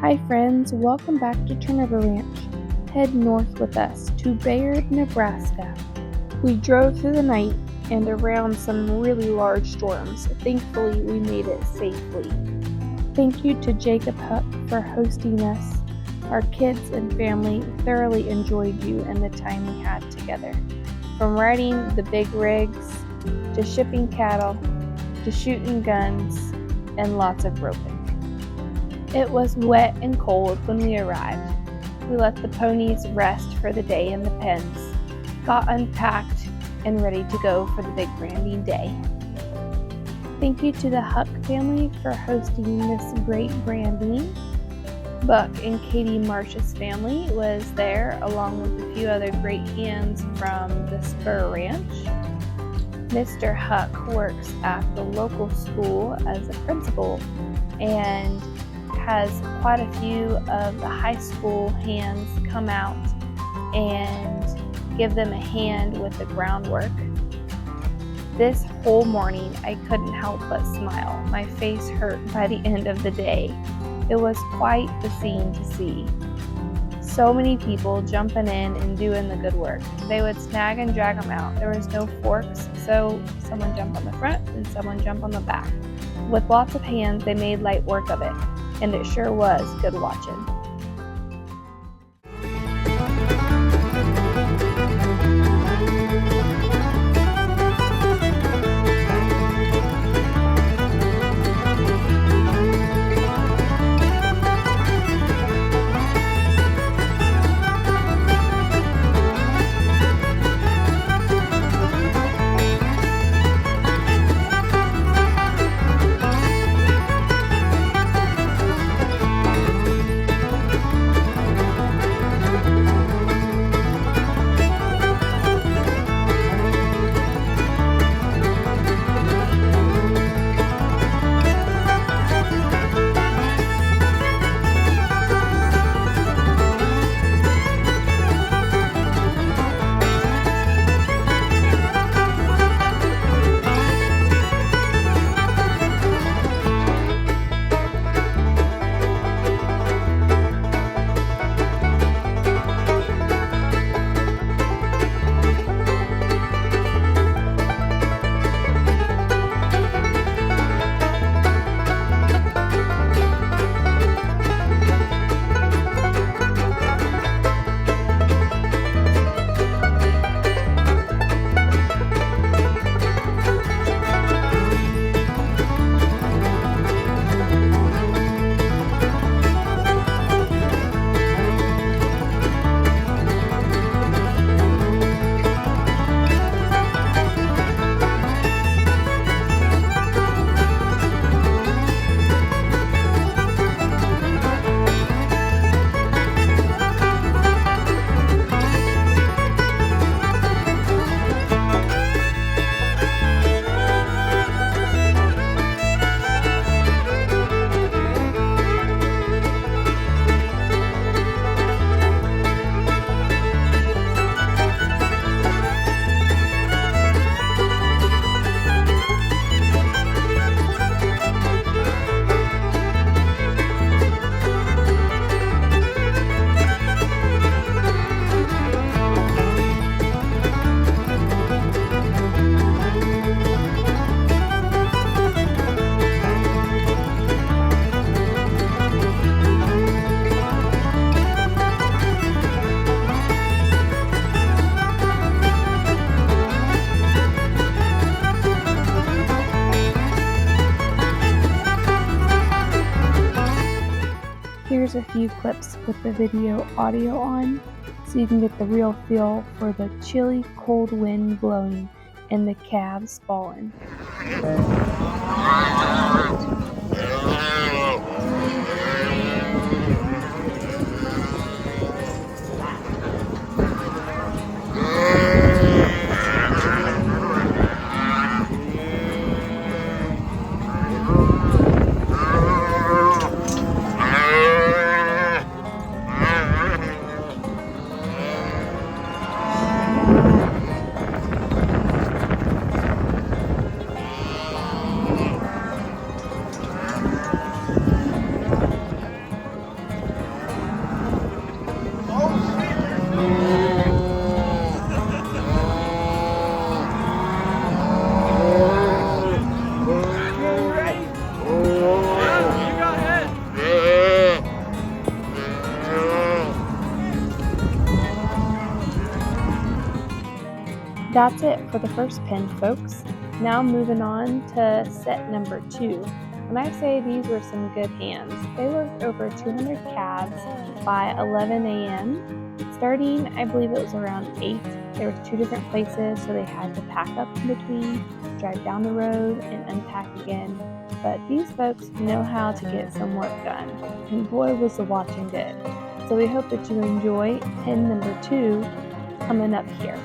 Hi friends, welcome back to Turnover Ranch. Head north with us to Bayard, Nebraska. We drove through the night and around some really large storms. Thankfully, we made it safely. Thank you to Jacob Huck for hosting us. Our kids and family thoroughly enjoyed you and the time we had together. From riding the big rigs, to shipping cattle, to shooting guns, and lots of roping. It was wet and cold when we arrived. We let the ponies rest for the day in the pens, got unpacked and ready to go for the big branding day. Thank you to the Huck family for hosting this great branding. Buck and Katie Marsh's family was there, along with a few other great hands from the Spur Ranch. Mr. Huck works at the local school as a principal and has quite a few of the high school hands come out and give them a hand with the groundwork. This whole morning I couldn't help but smile. My face hurt by the end of the day. It was quite the scene to see. So many people jumping in and doing the good work. They would snag and drag them out. There was no forks, so someone jumped on the front and someone jumped on the back. With lots of hands, they made light work of it, and it sure was good watching. Here's a few clips with the video audio on, so you can get the real feel for the chilly, cold wind blowing and the calves falling. That's it for the first pen, folks. Now moving on to set number 2. When I say these were some good hands, they worked over 200 calves by 11 a.m. Starting, I believe it was around 8. There was 2 different places, so they had to pack up in between, drive down the road, and unpack again. But these folks know how to get some work done, and boy was the watching good. So we hope that you enjoy pen number 2 coming up here.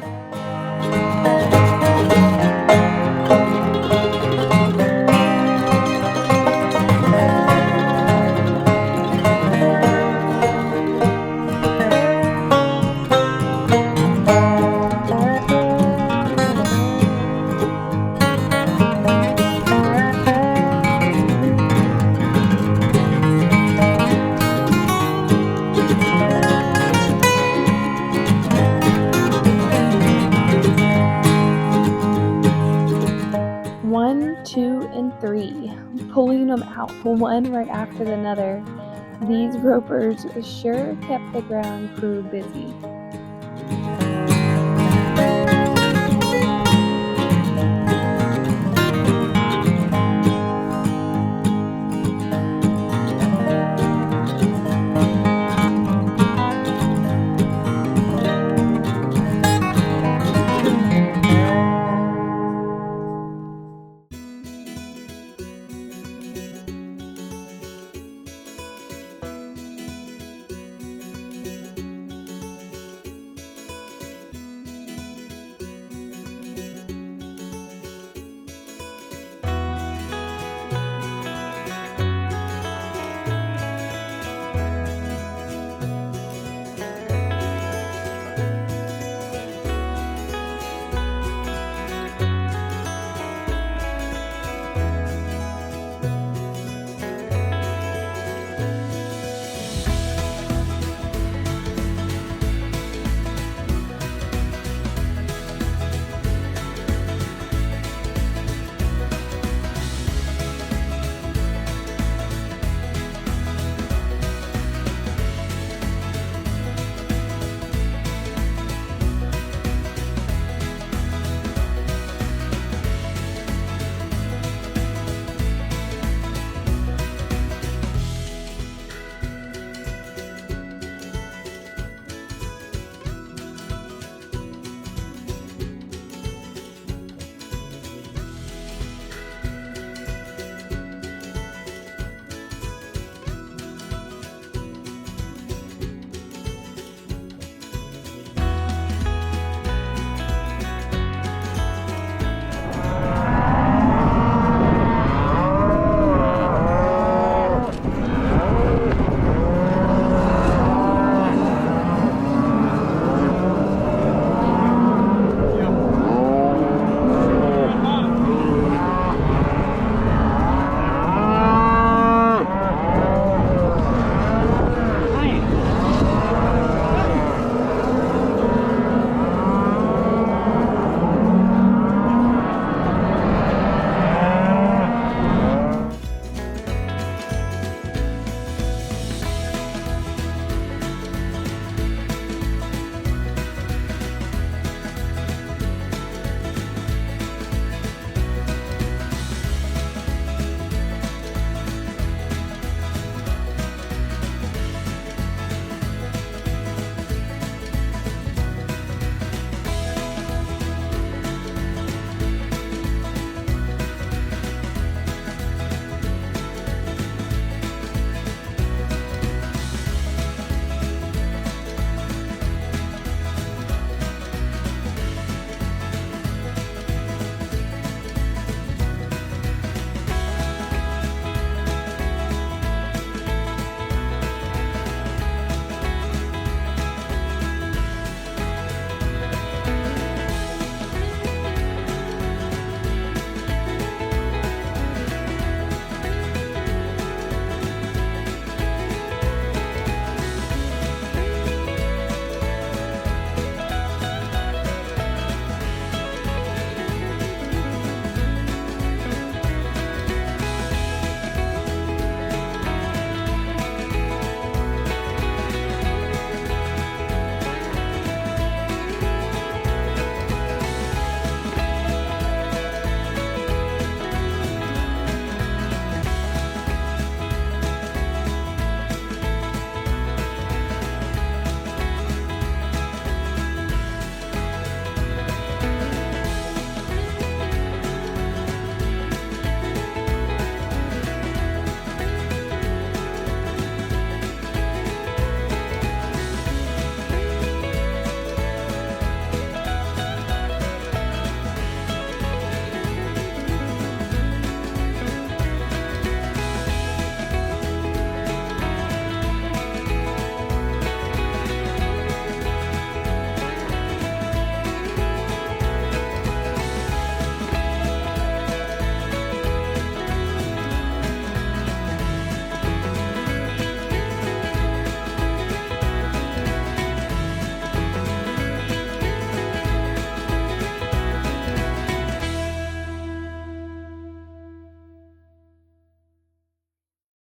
One, 2, and 3, pulling them out one right after another. These ropers sure kept the ground crew busy.